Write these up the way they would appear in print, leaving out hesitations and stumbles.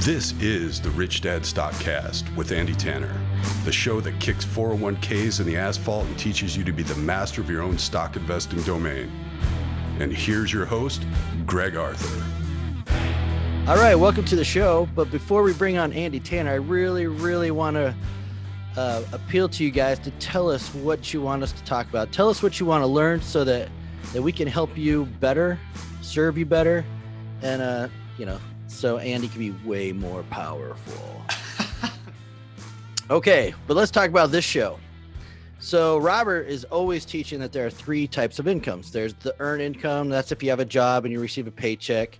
This is the Rich Dad StockCast with Andy Tanner, the show that kicks 401ks in the asphalt and teaches you to be the master of your own stock investing domain. And here's your host, Greg Arthur. All right, welcome to the show. But before we bring on Andy Tanner, I really want to appeal to you guys to tell us what you want us to talk about. Tell us what you want to learn so that we can help you better, serve you better, and so Andy can be way more powerful. Okay, but let's talk about this show. So Robert is always teaching that there are three types of incomes. There's the earned income. That's if you have a job and you receive a paycheck.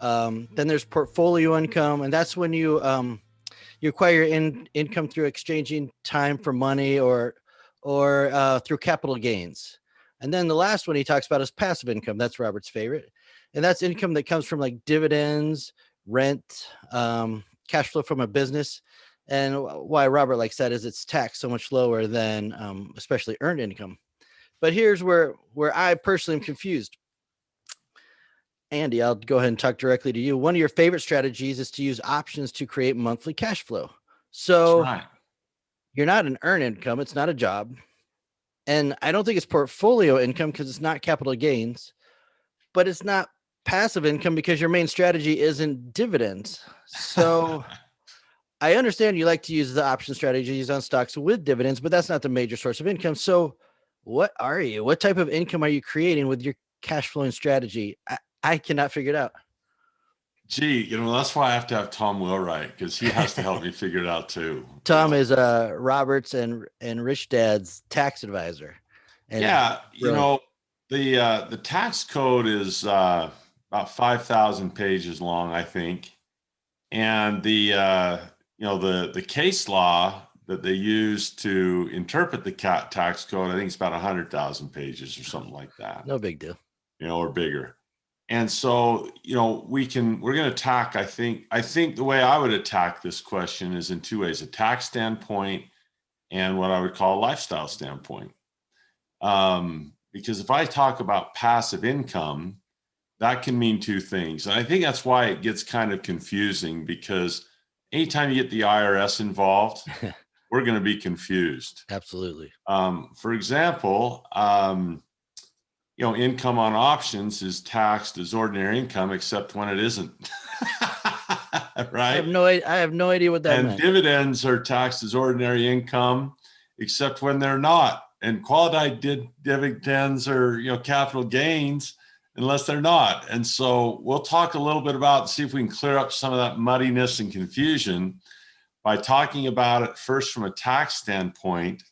Then there's portfolio income, and that's when you acquire income through exchanging time for money or through capital gains. And then the last one he talks about is passive income. That's Robert's favorite. And that's income that comes from like dividends, rent, cash flow from a business. And why Robert likes that is it's taxed so much lower than especially earned income. But here's where I personally am confused. Andy, I'll go ahead and talk directly to you. One of your favorite strategies is to use options to create monthly cash flow. So That's right. You're not an earned income. It's not a job. And I don't think it's portfolio income because it's not capital gains, but it's not passive income because your main strategy isn't dividends. So I understand you like to use the option strategies on stocks with dividends, but that's not the major source of income. So what are you? What type of income are you creating with your cash flowing strategy? I cannot figure it out. Gee, that's why I have to have Tom Wheelwright, because he has to help me figure it out too. Tom is Robert's and Rich Dad's tax advisor. And the tax code is about 5,000 pages long, I think. And the case law that they use to interpret the tax code, I think it's about 100,000 pages or something like that. No big deal. Or bigger. And so, we're going to attack, I think the way I would attack this question is in two ways: a tax standpoint and what I would call a lifestyle standpoint. Because if I talk about passive income, that can mean two things. And I think that's why it gets kind of confusing, because anytime you get the IRS involved, we're going to be confused. Absolutely. For example, income on options is taxed as ordinary income, except when it isn't. Right? I have no idea what that means. And dividends are taxed as ordinary income, except when they're not. And qualified dividends are, capital gains, unless they're not. And so we'll talk a little bit about, see if we can clear up some of that muddiness and confusion by talking about it first from a tax standpoint.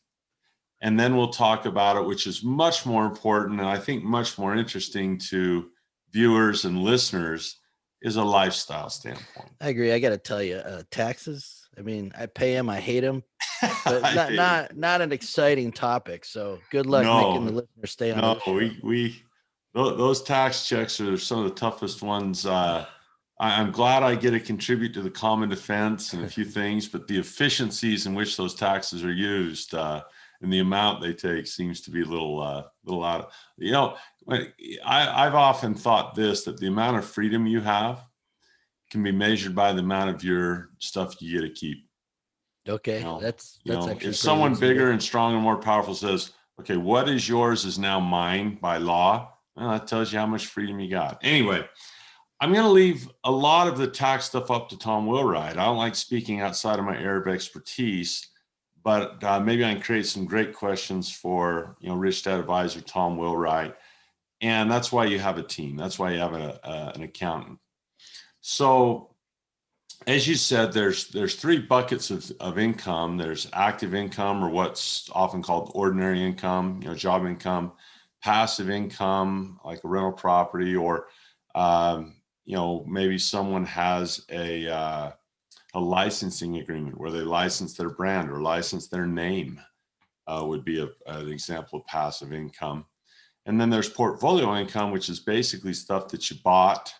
And then we'll talk about it, which is much more important and I think much more interesting to viewers and listeners, is a lifestyle standpoint. I agree. I got to tell you, taxes, I pay them, I hate them, but not an exciting topic. So good luck making the listener stay on. Those tax checks are some of the toughest ones. I'm glad I get to contribute to the common defense and a few things, but the efficiencies in which those taxes are used, and the amount they take seems to be a little out of, I've often thought that the amount of freedom you have can be measured by the amount of your stuff you get to keep. Okay. That's actually, if someone bigger and stronger and more powerful says, okay, what is yours is now mine by law, well, that tells you how much freedom you got. Anyway, I'm going to leave a lot of the tax stuff up to Tom Wheelwright. I don't like speaking outside of my area of expertise. But maybe I can create some great questions for, Rich Dad Advisor Tom Wheelwright. And that's why you have a team. That's why you have an accountant. So as you said, there's three buckets of income. There's active income, or what's often called ordinary income, job income, passive income, like a rental property, or, maybe someone has a licensing agreement where they license their brand or license their name, would be an example of passive income. And then there's portfolio income, which is basically stuff that you bought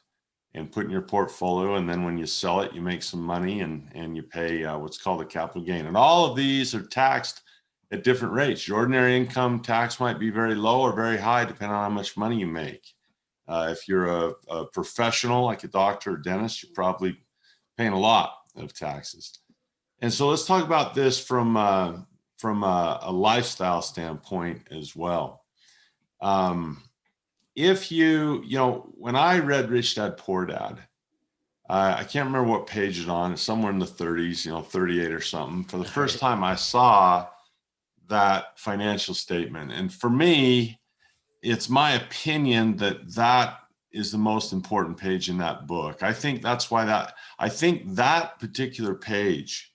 and put in your portfolio. And then when you sell it, you make some money and you pay what's called a capital gain. And all of these are taxed at different rates. Your ordinary income tax might be very low or very high, depending on how much money you make. If you're a professional, like a doctor or dentist, you probably paying a lot of taxes. And so let's talk about this from a lifestyle standpoint as well. If when I read Rich Dad Poor Dad, I can't remember what page it's on. It's somewhere in the 30s, 38 or something. For the first time, I saw that financial statement. And for me, it's my opinion that is the most important page in that book. I think that particular page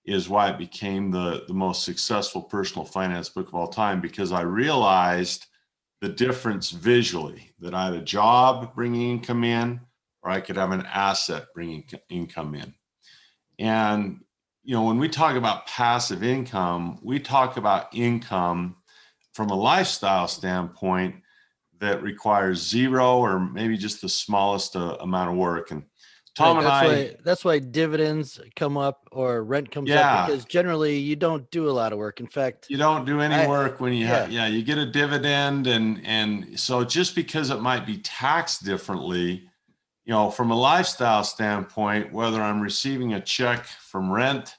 is why it became the most successful personal finance book of all time, because I realized the difference visually, that I had a job bringing income in, or I could have an asset bringing income in. And, when we talk about passive income, we talk about income from a lifestyle standpoint that requires zero or maybe just the smallest amount of work. And Tom that's why dividends come up or rent comes up, because generally you don't do a lot of work. In fact, you don't do any work when you you get a dividend. And so just because it might be taxed differently, from a lifestyle standpoint, whether I'm receiving a check from rent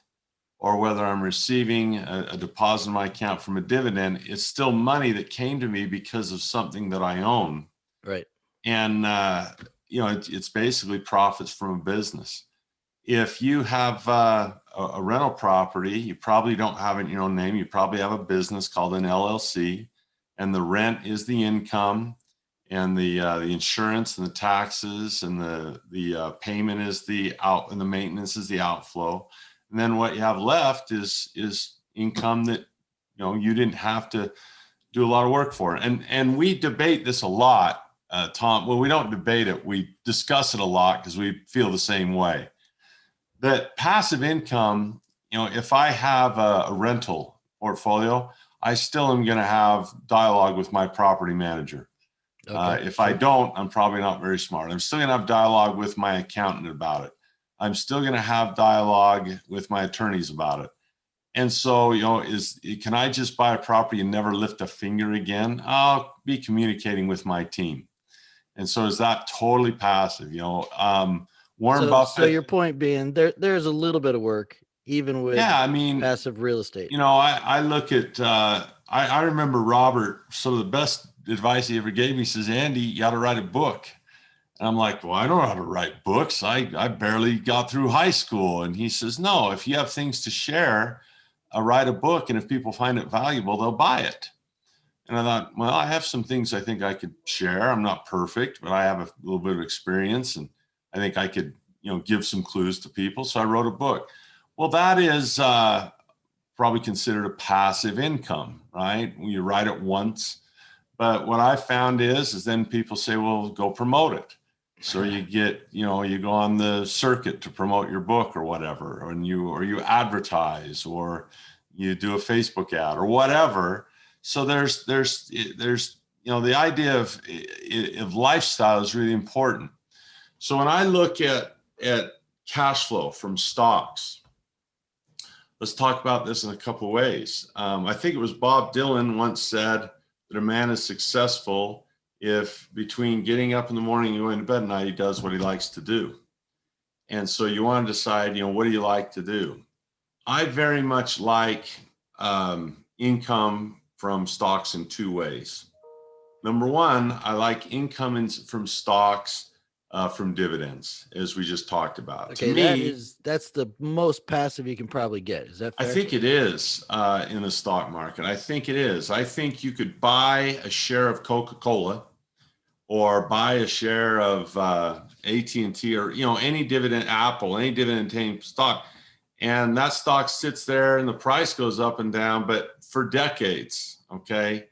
or whether I'm receiving a deposit in my account from a dividend, it's still money that came to me because of something that I own. Right. And, it's basically profits from a business. If you have a rental property, you probably don't have it in your own name. You probably have a business called an LLC, and the rent is the income, and the insurance and the taxes and the payment is the out, and the maintenance is the outflow. And then what you have left is income that you didn't have to do a lot of work for. And we debate this a lot, Tom. Well, we don't debate it. We discuss it a lot because we feel the same way. That passive income, if I have a rental portfolio, I still am going to have dialogue with my property manager. Okay, if I don't, I'm probably not very smart. I'm still going to have dialogue with my accountant about it. I'm still going to have dialogue with my attorneys about it. And so, can I just buy a property and never lift a finger again? I'll be communicating with my team. And so is that totally passive? Warren Buffett. So your point being there's a little bit of work even with passive real estate. I look at, I remember Robert, some of the best advice he ever gave me, says, Andy, you got to write a book. And I'm like, well, I don't know how to write books. I barely got through high school. And he says, no, if you have things to share, write a book. And if people find it valuable, they'll buy it. And I thought, well, I have some things I think I could share. I'm not perfect, but I have a little bit of experience. And I think I could, give some clues to people. So I wrote a book. Well, that is probably considered a passive income, right? You write it once. But what I found is then people say, well, go promote it. So you get, you go on the circuit to promote your book or whatever, or you advertise, or you do a Facebook ad or whatever. So there's the idea of lifestyle is really important. So when I look at cash flow from stocks, let's talk about this in a couple of ways. I think it was Bob Dylan once said that a man is successful if between getting up in the morning and going to bed at night, he does what he likes to do. And so you want to decide, what do you like to do? I very much like income from stocks in two ways. Number one, I like income from stocks from dividends, as we just talked about. Okay, to me, that's the most passive you can probably get. Is that fair? I think it is in the stock market. I think it is. I think you could buy a share of Coca-Cola or buy a share of AT&T or any dividend, Apple, any dividend stock, and that stock sits there and the price goes up and down, but for decades, okay,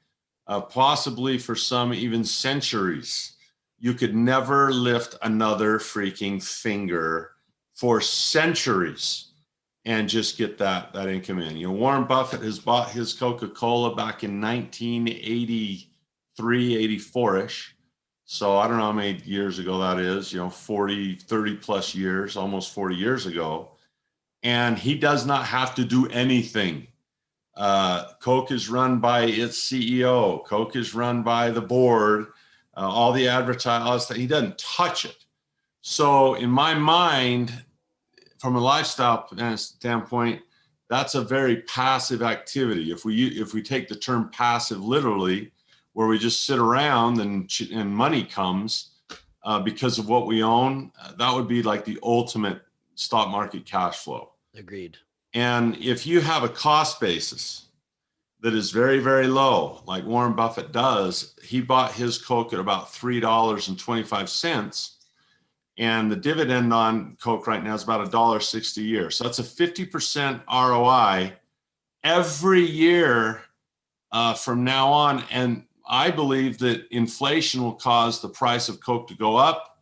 possibly for some even centuries. You could never lift another freaking finger for centuries and just get that income in. Warren Buffett has bought his Coca-Cola back in 1983, 84-ish. So I don't know how many years ago that is, 30 plus years, almost 40 years ago. And he does not have to do anything. Coke is run by its CEO. Coke is run by the board. All the advertising, he doesn't touch it. So in my mind, from a lifestyle standpoint, that's a very passive activity. If we take the term passive literally, where we just sit around and money comes because of what we own, that would be like the ultimate stock market cash flow. Agreed. And if you have a cost basis that is very, very low, like Warren Buffett does, he bought his Coke at about $3.25. And the dividend on Coke right now is about $1.60 a year. So that's a 50% ROI every year from now on. And I believe that inflation will cause the price of Coke to go up.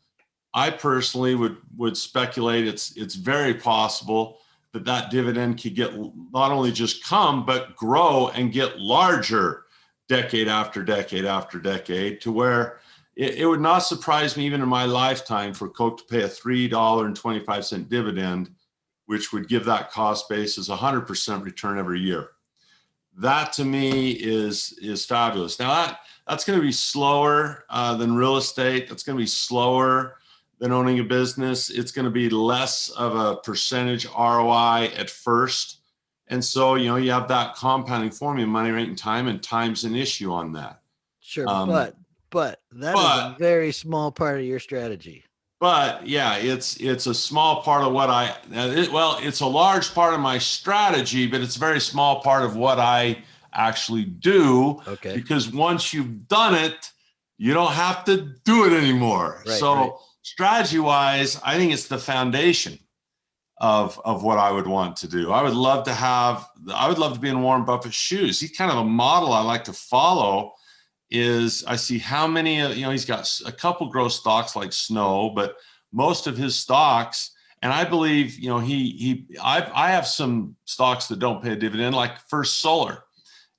I personally would speculate it's very possible that dividend could get not only just come, but grow and get larger decade after decade after decade, to where it would not surprise me even in my lifetime for Coke to pay a $3.25 dividend, which would give that cost basis 100% return every year. That to me is fabulous. Now that's going to be slower than real estate. That's going to be slower than owning a business. It's going to be less of a percentage ROI at first. And so, you have that compounding formula, money, rate, and time's an issue on that. Sure. But that is a very small part of your strategy. But yeah, it's a small part of what it's a large part of my strategy, but it's a very small part of what I actually do. Okay. Because once you've done it, you don't have to do it anymore. Right, so right. Strategy wise, I think it's the foundation of what I would want to do. I would love to be in Warren Buffett's shoes. He's kind of a model I like to follow. I see how many, he's got a couple growth stocks like Snow, but most of his stocks, and I believe, I have some stocks that don't pay a dividend, like First Solar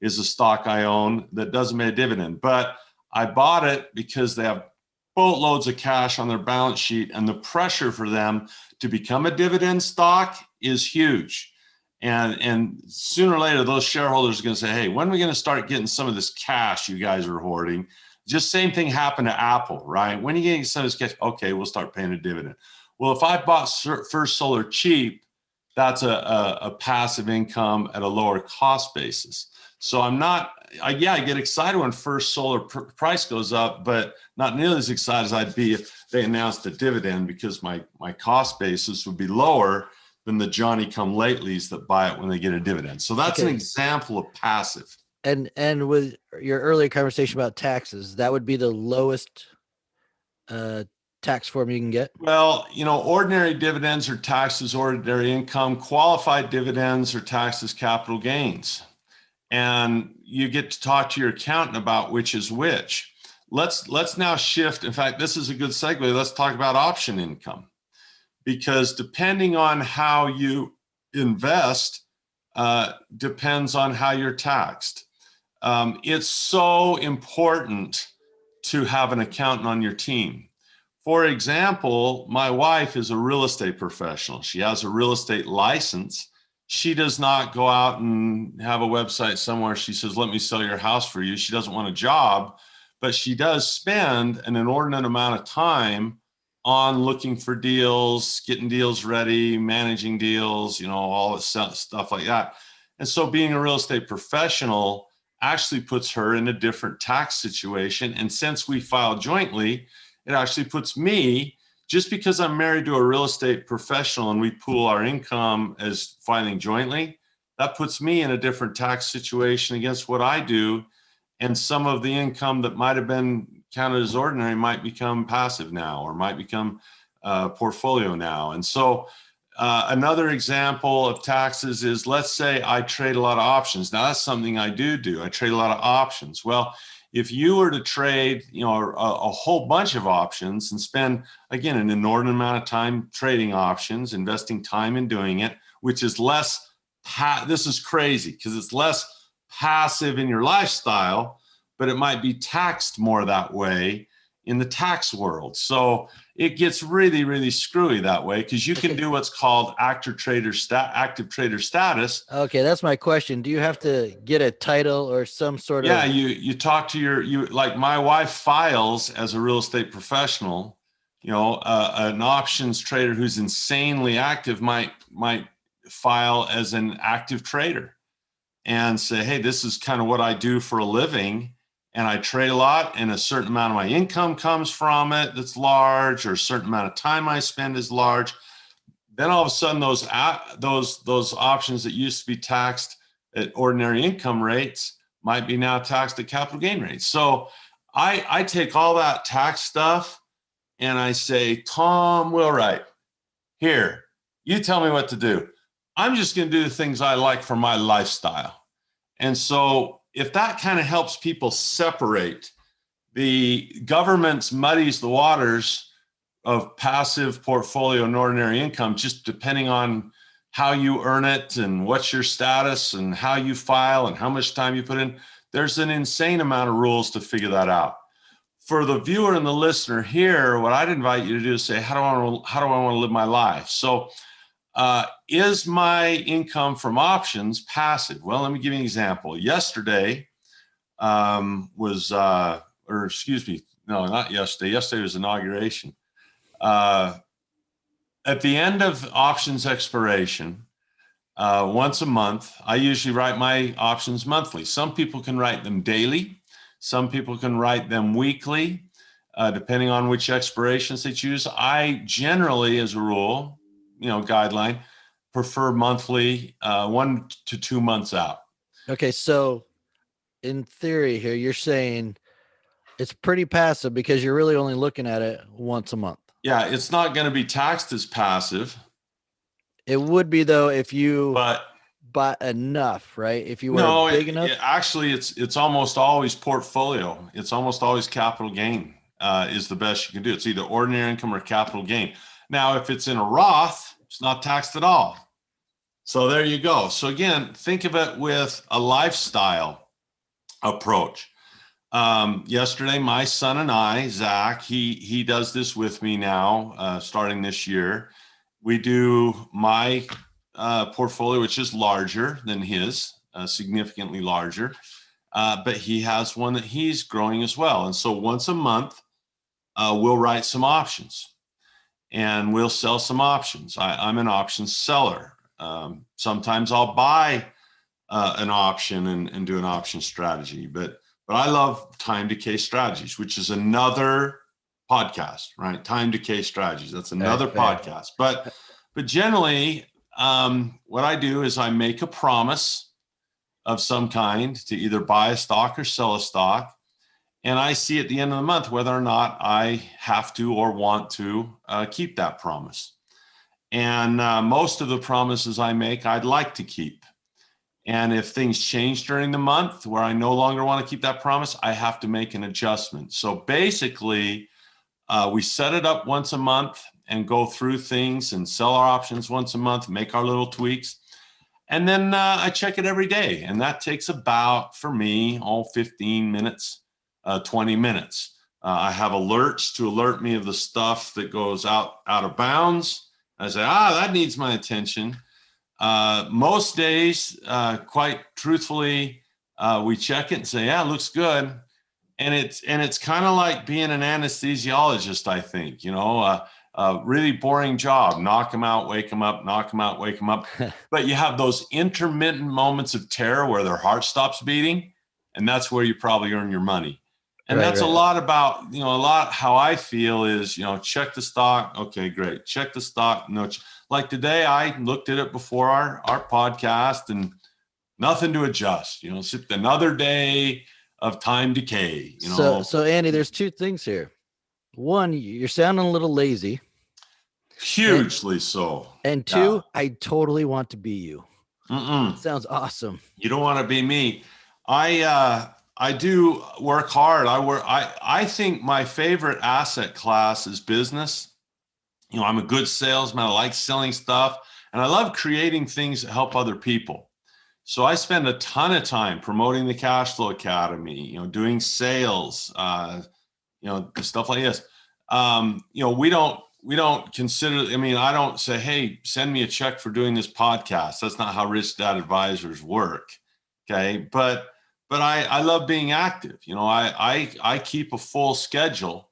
is a stock I own that doesn't pay a dividend, but I bought it because they have boatloads of cash on their balance sheet, and the pressure for them to become a dividend stock is huge. And sooner or later, those shareholders are going to say, hey, when are we going to start getting some of this cash you guys are hoarding? Just same thing happened to Apple, right? When are you getting some of this cash? Okay, we'll start paying a dividend. Well, if I bought First Solar cheap, that's a passive income at a lower cost basis. So I get excited when First Solar price goes up, but not nearly as excited as I'd be if they announced a dividend, because my cost basis would be lower than the Johnny-come-latelys that buy it when they get a dividend. So that's an example of passive. And with your earlier conversation about taxes, that would be the lowest tax form you can get? Well, ordinary dividends are taxed as ordinary income. Qualified dividends are taxed as capital gains. And you get to talk to your accountant about which is which. Let's now shift. In fact, this is a good segue. Let's talk about option income. Because depending on how you invest, depends on how you're taxed. It's so important to have an accountant on your team. For example, my wife is a real estate professional. She has a real estate license. She does not go out and have a website somewhere. She says, let me sell your house for you. She doesn't want a job, but she does spend an inordinate amount of time on looking for deals, getting deals ready, managing deals, all this stuff like that. And so being a real estate professional actually puts her in a different tax situation. And since we file jointly, it actually puts me, just because I'm married to a real estate professional and we pool our income as filing jointly, that puts me in a different tax situation against what I do. And some of the income that might have been counted as ordinary might become passive now, or might become portfolio now. And so another example of taxes is, let's say I trade a lot of options. Now that's something I do. I trade a lot of options. Well, if you were to trade, a whole bunch of options and spend, again, an inordinate amount of time trading options, investing time in doing it, which is less, this is crazy because it's less passive in your lifestyle, but it might be taxed more that way in the tax world. So it gets really, really screwy that way, because you can do what's called active trader status. Okay, that's my question. Do you have to get a title or some sort of? Yeah, you talk to like my wife files as a real estate professional. An options trader who's insanely active might file as an active trader and say, hey, this is kind of what I do for a living, and I trade a lot, and a certain amount of my income comes from it that's large, or a certain amount of time I spend is large. Then all of a sudden those options that used to be taxed at ordinary income rates might be now taxed at capital gain rates. So I take all that tax stuff and I say, Tom Wheelwright, here, you tell me what to do. I'm just going to do the things I like for my lifestyle. And so if that kind of helps people separate, the government's muddies the waters of passive portfolio and ordinary income, just depending on how you earn it and what's your status and how you file and how much time you put in. There's an insane amount of rules to figure that out. For the viewer and the listener here, what I'd invite you to do is say, how do I want to live my life? So is my income from options passive? Well, let me give you an example. Yesterday not yesterday. Yesterday was inauguration. At the end of options expiration, once a month, I usually write my options monthly. Some people can write them daily. Some people can write them weekly, depending on which expirations they choose. I generally, as a rule, guideline, prefer monthly, 1 to 2 months out. Okay, so in theory here, you're saying it's pretty passive because you're really only looking at it once a month. Yeah, it's not going to be taxed as passive. It would be, though, if you bought enough, right? If you were big enough? Actually, it's almost always portfolio. It's almost always capital gain is the best you can do. It's either ordinary income or capital gain. Now, if it's in a Roth, it's not taxed at all. So there you go. So again, think of it with a lifestyle approach. Yesterday, my son and I, Zach, he does this with me now, starting this year. We do my portfolio, which is larger than his, significantly larger, but he has one that he's growing as well. And so once a month, we'll write some options and we'll sell some options. I'm an options seller. Sometimes I'll buy an option and do an option strategy, but I love time decay strategies, which is another podcast, right? Time decay strategies. That's another podcast. But generally, what I do is I make a promise of some kind to either buy a stock or sell a stock. And I see at the end of the month whether or not I have to or want to keep that promise. And most of the promises I make, I'd like to keep. And if things change during the month where I no longer want to keep that promise, I have to make an adjustment. So basically, we set it up once a month and go through things and sell our options once a month, make our little tweaks. And then I check it every day. And that takes about, for me, 15 minutes, 20 minutes. I have alerts to alert me of the stuff that goes out of bounds. I say, that needs my attention. Most days, quite truthfully, we check it and say, yeah, it looks good. And it's kind of like being an anesthesiologist, I think, a really boring job. Knock them out, wake them up, knock them out, wake them up. But you have those intermittent moments of terror where their heart stops beating. And that's where you probably earn your money. And that's a lot about, how I feel is, check the stock. Okay, great. Check the stock. No, like today, I looked at it before our podcast and nothing to adjust, it's another day of time decay, So Andy, there's two things here. One, you're sounding a little lazy. Hugely so. And two, I totally want to be you. Sounds awesome. You don't want to be me. I do work hard. I think my favorite asset class is business. I'm a good salesman. I like selling stuff and I love creating things that help other people. So I spend a ton of time promoting the Cash Flow Academy, doing sales, stuff like this. We don't consider, I don't say, hey, send me a check for doing this podcast. That's not how Rich Dad Advisors work. Okay. But I love being active. I keep a full schedule.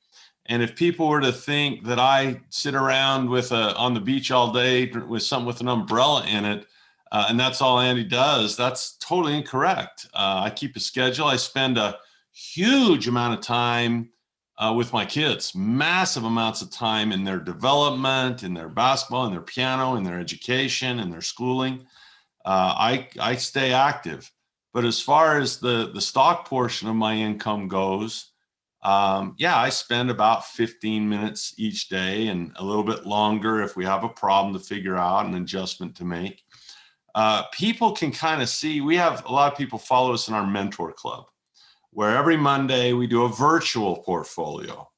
And if people were to think that I sit around on the beach all day with something with an umbrella in it, and that's all Andy does, that's totally incorrect. I keep a schedule. I spend a huge amount of time with my kids, massive amounts of time in their development, in their basketball, in their piano, in their education, in their schooling. I stay active. But as far as the stock portion of my income goes, I spend about 15 minutes each day, and a little bit longer if we have a problem to figure out, an adjustment to make. People can kind of see, we have a lot of people follow us in our mentor club, where every Monday we do a virtual portfolio.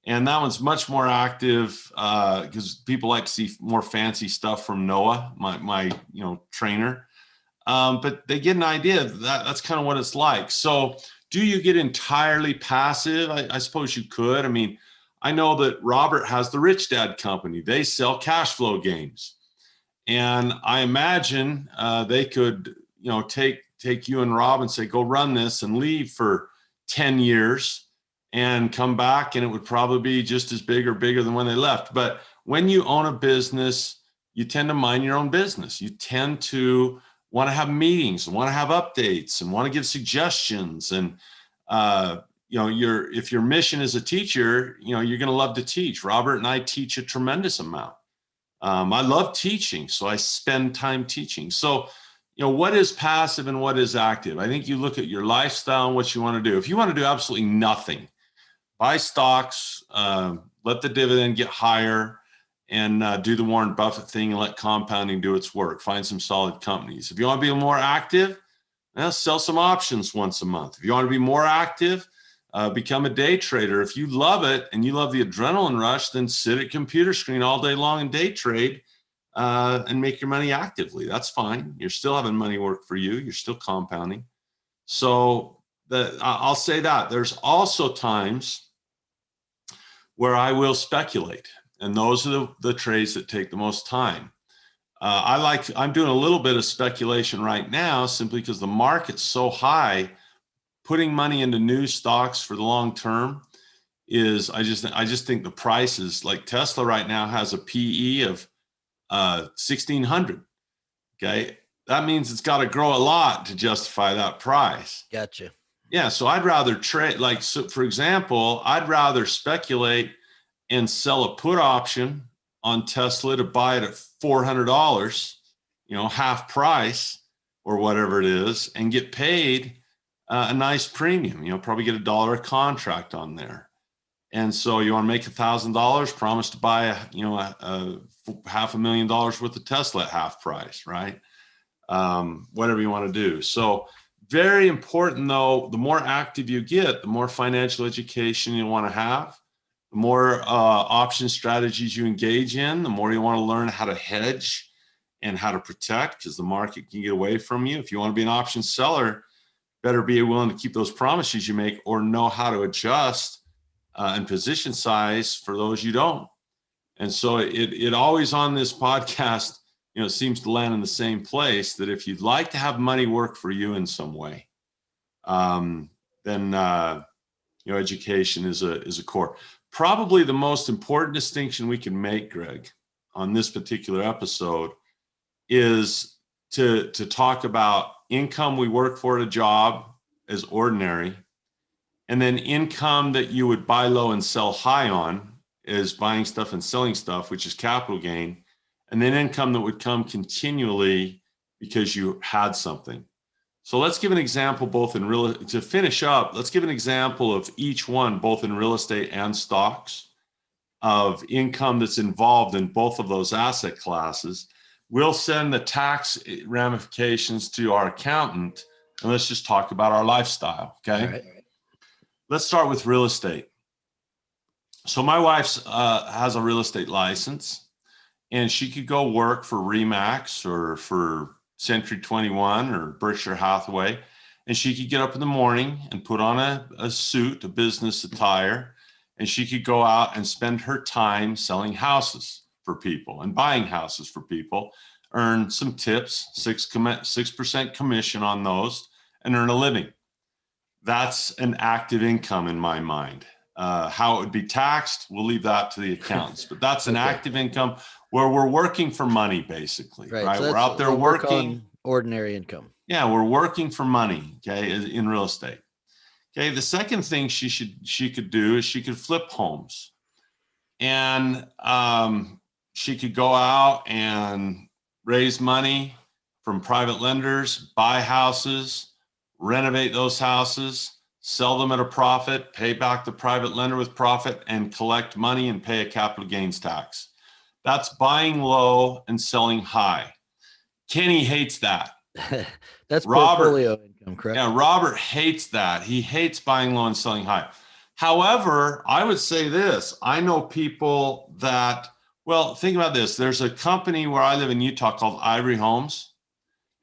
And that one's much more active because people like to see more fancy stuff from Noah, my trainer. But they get an idea that's kind of what it's like. So do you get entirely passive? I suppose you could. I mean, I know that Robert has the Rich Dad Company. They sell cash flow games. And I imagine they could, take you and Rob and say, go run this, and leave for 10 years and come back, and it would probably be just as big or bigger than when they left. But when you own a business, you tend to mind your own business. You tend to want to have meetings and want to have updates and want to give suggestions. And, if your mission is a teacher, you're going to love to teach. Robert and I teach a tremendous amount. I love teaching, so I spend time teaching. So, what is passive and what is active? I think you look at your lifestyle and what you want to do. If you want to do absolutely nothing, buy stocks, let the dividend get higher, and do the Warren Buffett thing and let compounding do its work. Find some solid companies. If you want to be more active, sell some options once a month. If you want to be more active, become a day trader. If you love it and you love the adrenaline rush, then sit at a computer screen all day long and day trade and make your money actively. That's fine. You're still having money work for you. You're still compounding. So I'll say that. There's also times where I will speculate. And those are the trades that take the most time. I'm doing a little bit of speculation right now simply because the market's so high. Putting money into new stocks for the long term is, I just think the prices, like Tesla right now has a PE of 1,600. Okay. That means it's got to grow a lot to justify that price. Gotcha. Yeah. So I'd rather trade, for example, I'd rather speculate and sell a put option on Tesla to buy it at $400, half price or whatever it is, and get paid a nice premium. Probably get $1 a contract on there. And so you want to make $1,000, promise to buy a $500,000 worth of Tesla at half price, right? Whatever you want to do. So very important though, the more active you get, the more financial education you want to have. The more option strategies you engage in, the more you want to learn how to hedge and how to protect, because the market can get away from you. If you want to be an option seller, better be willing to keep those promises you make, or know how to adjust and position size for those you don't. And so it always on this podcast, seems to land in the same place, that if you'd like to have money work for you in some way, then education is a core. Probably the most important distinction we can make, Greg, on this particular episode is to talk about income we work for at a job as ordinary, and then income that you would buy low and sell high on is buying stuff and selling stuff, which is capital gain, and then income that would come continually because you had something. So let's give an example to finish up, let's give an example of each one, both in real estate and stocks, of income that's involved in both of those asset classes. We'll send the tax ramifications to our accountant, and let's just talk about our lifestyle, okay? All right. Let's start with real estate. So my wife has a real estate license, and she could go work for Remax or for Century 21 or Berkshire Hathaway, and she could get up in the morning and put on a suit, a business attire, and she could go out and spend her time selling houses for people and buying houses for people, earn some tips, 6% commission on those, and earn a living. That's an active income in my mind. How it would be taxed, we'll leave that to the accountants. But that's an Okay. active income where we're working for money, basically, right? So We're out there working. Ordinary income. Yeah, we're working for money, okay, in real estate. Okay, the second thing she could do is she could flip homes. And she could go out and raise money from private lenders, buy houses, renovate those houses, sell them at a profit, pay back the private lender with profit, and collect money and pay a capital gains tax. That's buying low and selling high. Kenny hates that. That's portfolio income, correct? Yeah, Robert hates that. He hates buying low and selling high. However, I would say this. I know people that, well, think about this. There's a company where I live in Utah called Ivory Homes.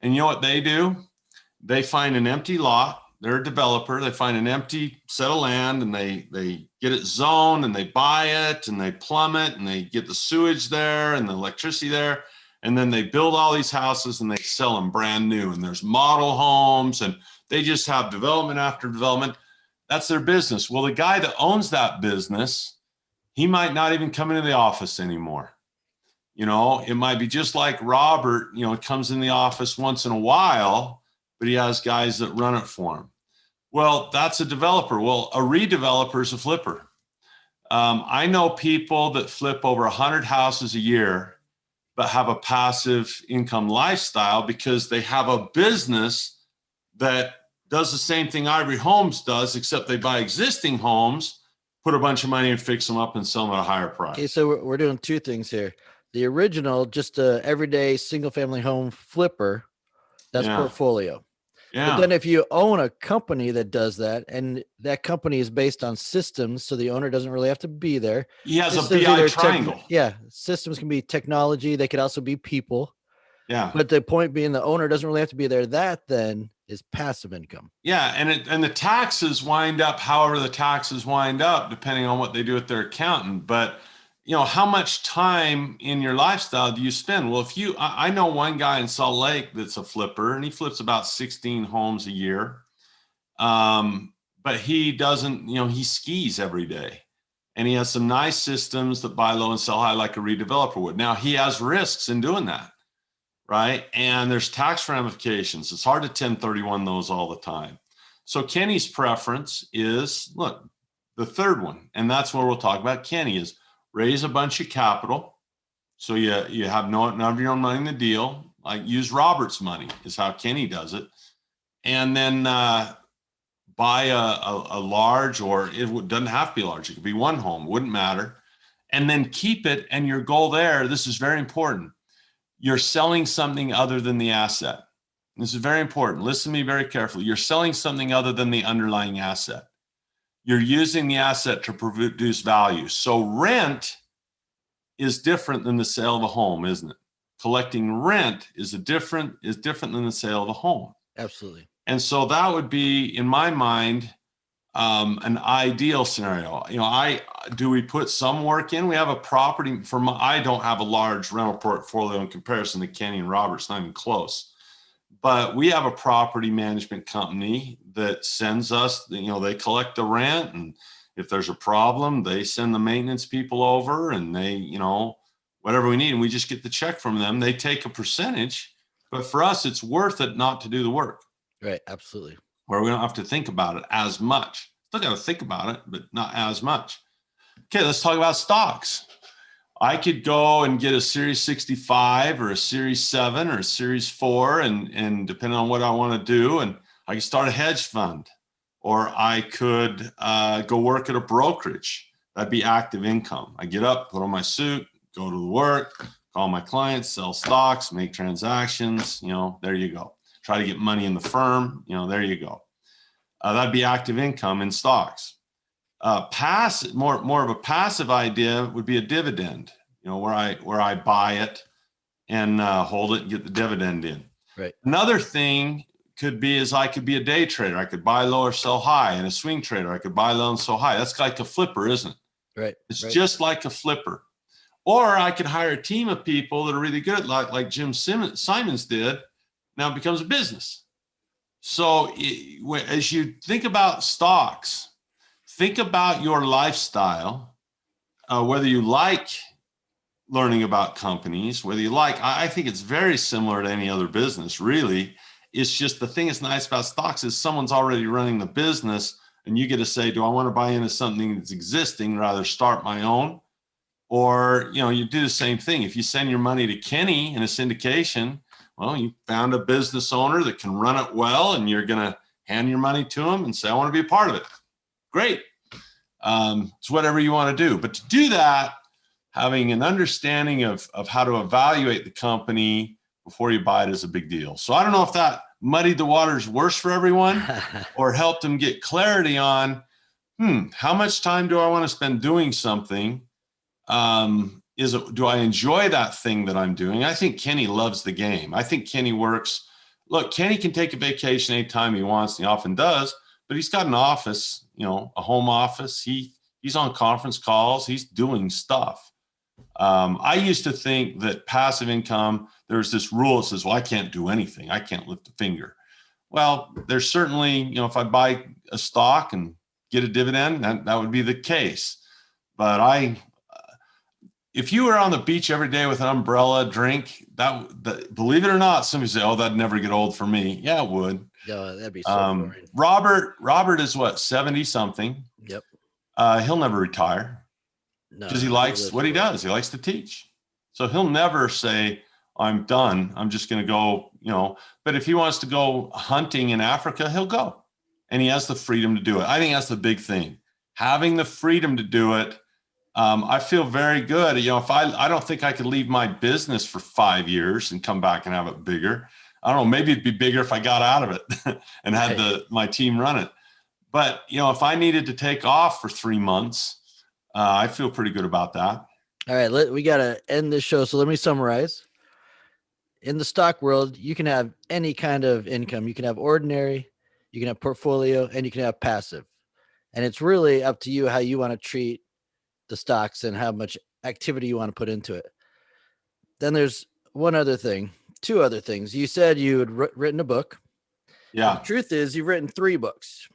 And you know what they do? They find an empty lot. They're a developer. They find an empty set of land and they get it zoned and they buy it and they plumb it and they get the sewage there and the electricity there. And then they build all these houses and they sell them brand new. And there's model homes and they just have development after development. That's their business. Well, the guy that owns that business, he might not even come into the office anymore. You know, it might be just like Robert, you know, comes in the office once in a while, but he has guys that run it for him. Well, that's a developer. Well, a redeveloper is a flipper. I know people that flip over 100 houses a year, but have a passive income lifestyle because they have a business that does the same thing Ivory Homes does, except they buy existing homes, put a bunch of money and fix them up and sell them at a higher price. Okay, so we're doing two things here. The original, just a everyday single family home flipper, that's portfolio. Yeah. But then if you own a company that does that, and that company is based on systems, so the owner doesn't really have to be there. He has Systems a BI triangle. Systems can be technology. They could also be people. Yeah. But the point being, the owner doesn't really have to be there. That then is passive income. Yeah, and the taxes wind up however the taxes wind up, depending on what they do with their accountant. But you know, how much time in your lifestyle do you spend? Well, I know one guy in Salt Lake that's a flipper, and he flips about 16 homes a year. But he doesn't, you know, he skis every day, and he has some nice systems that buy low and sell high like a redeveloper would. Now he has risks in doing that. Right. And there's tax ramifications. It's hard to 1031 those all the time. So Kenny's preference is, look, the third one, and that's where we'll talk about Kenny, is raise a bunch of capital. So you have none of your own money in the deal. Like use Robert's money is how Kenny does it. And then buy a large, or it doesn't have to be large. It could be one home, wouldn't matter. And then keep it. And your goal there, this is very important. You're selling something other than the asset. This is very important. Listen to me very carefully. You're selling something other than the underlying asset. You're using the asset to produce value. So rent is different than the sale of a home, isn't it? Collecting rent is different than the sale of a home. Absolutely. And so that would be, in my mind, an ideal scenario. You know, do we put some work in? We have a property I don't have a large rental portfolio in comparison to Kenny and Robert's, not even close. But we have a property management company that sends us, you know, they collect the rent, and if there's a problem, they send the maintenance people over and they, you know, whatever we need, and we just get the check from them. They take a percentage, but for us, it's worth it not to do the work. Right. Absolutely. Where we don't have to think about it as much. Still got to think about it, but not as much. Okay, let's talk about stocks. I could go and get a Series 65 or a Series 7 or a Series 4, and depending on what I want to do, and I can start a hedge fund, or I could go work at a brokerage. That'd be active income. I get up, put on my suit, go to work, call my clients, sell stocks, make transactions. You know, there you go. Try to get money in the firm. You know, there you go. That'd be active income in stocks. Passive, more of a passive idea would be a dividend. You know, where I buy it and hold it and get the dividend in. Right. Another thing could be I could be a day trader. I could buy low or sell high, and a swing trader. I could buy low and sell high. That's like a flipper, isn't it? Right. It's just like a flipper. Or I could hire a team of people that are really good, like Jim Simons did. Now it becomes a business. So as you think about stocks, think about your lifestyle, whether you like learning about companies, whether you like, I think it's very similar to any other business, really. It's just the thing that's nice about stocks is someone's already running the business and you get to say, do I want to buy into something that's existing, rather start my own? Or, you do the same thing. If you send your money to Kenny in a syndication, well, you found a business owner that can run it well, and you're going to hand your money to him and say, I want to be a part of it. Great. It's whatever you want to do. But to do that, having an understanding of how to evaluate the company before you buy it is a big deal. So I don't know if that muddied the waters worse for everyone or helped them get clarity on, how much time do I want to spend doing something? Do I enjoy that thing that I'm doing? I think Kenny loves the game. I think Kenny works. Look, Kenny can take a vacation anytime he wants, and he often does, but he's got an office, a home office. He's on conference calls. He's doing stuff. I used to think that passive income, there's this rule that says, well, I can't do anything. I can't lift a finger. Well, there's certainly, if I buy a stock and get a dividend, that would be the case. But if you were on the beach every day with an umbrella drink, that believe it or not, somebody say, oh, that'd never get old for me. Yeah, it would. Yeah, that'd be so boring. Robert is what, 70 something. Yep. He'll never retire because he likes what he does. He likes to teach. So he'll never say, I'm done. I'm just going to go, but if he wants to go hunting in Africa, he'll go, and he has the freedom to do it. I think that's the big thing. Having the freedom to do it. I feel very good. If I don't think I could leave my business for 5 years and come back and have it bigger. I don't know, maybe it'd be bigger if I got out of it and had my team run it. But, if I needed to take off for 3 months, I feel pretty good about that. All right, we got to end this show. So let me summarize. In the stock world, you can have any kind of income. You can have ordinary, you can have portfolio, and you can have passive. And it's really up to you how you want to treat the stocks and how much activity you want to put into it. Then there's two other things. You said you had written a book. Yeah. The truth is you've written 3 books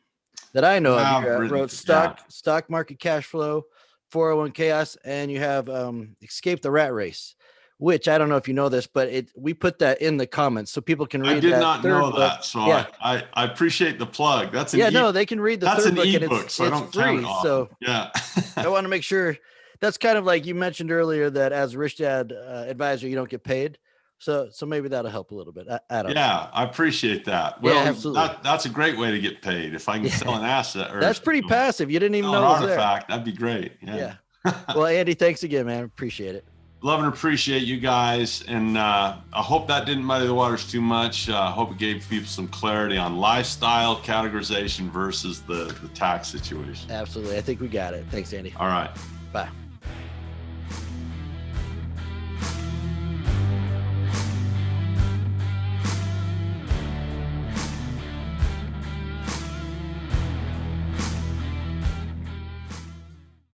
that I know of. You wrote Stock Market Cash Flow, 401k, and you have Escape the Rat Race, which I don't know if you know this, but we put that in the comments so people can read. I did not know that, so yeah. I appreciate the plug. That's they can read the third book, and it's so I don't free. So yeah, I want to make sure. That's kind of like you mentioned earlier that as a Rich Dad advisor, you don't get paid. So maybe that'll help a little bit. I don't know. I appreciate that. Well, yeah, absolutely. That's a great way to get paid. If I can sell an asset, or that's pretty passive. You didn't even know an it was artifact. there. That'd be great. Yeah. Well, Andy, thanks again, man. Appreciate it. Love and appreciate you guys. And I hope that didn't muddy the waters too much. I hope it gave people some clarity on lifestyle categorization versus the tax situation. Absolutely. I think we got it. Thanks, Andy. All right. Bye.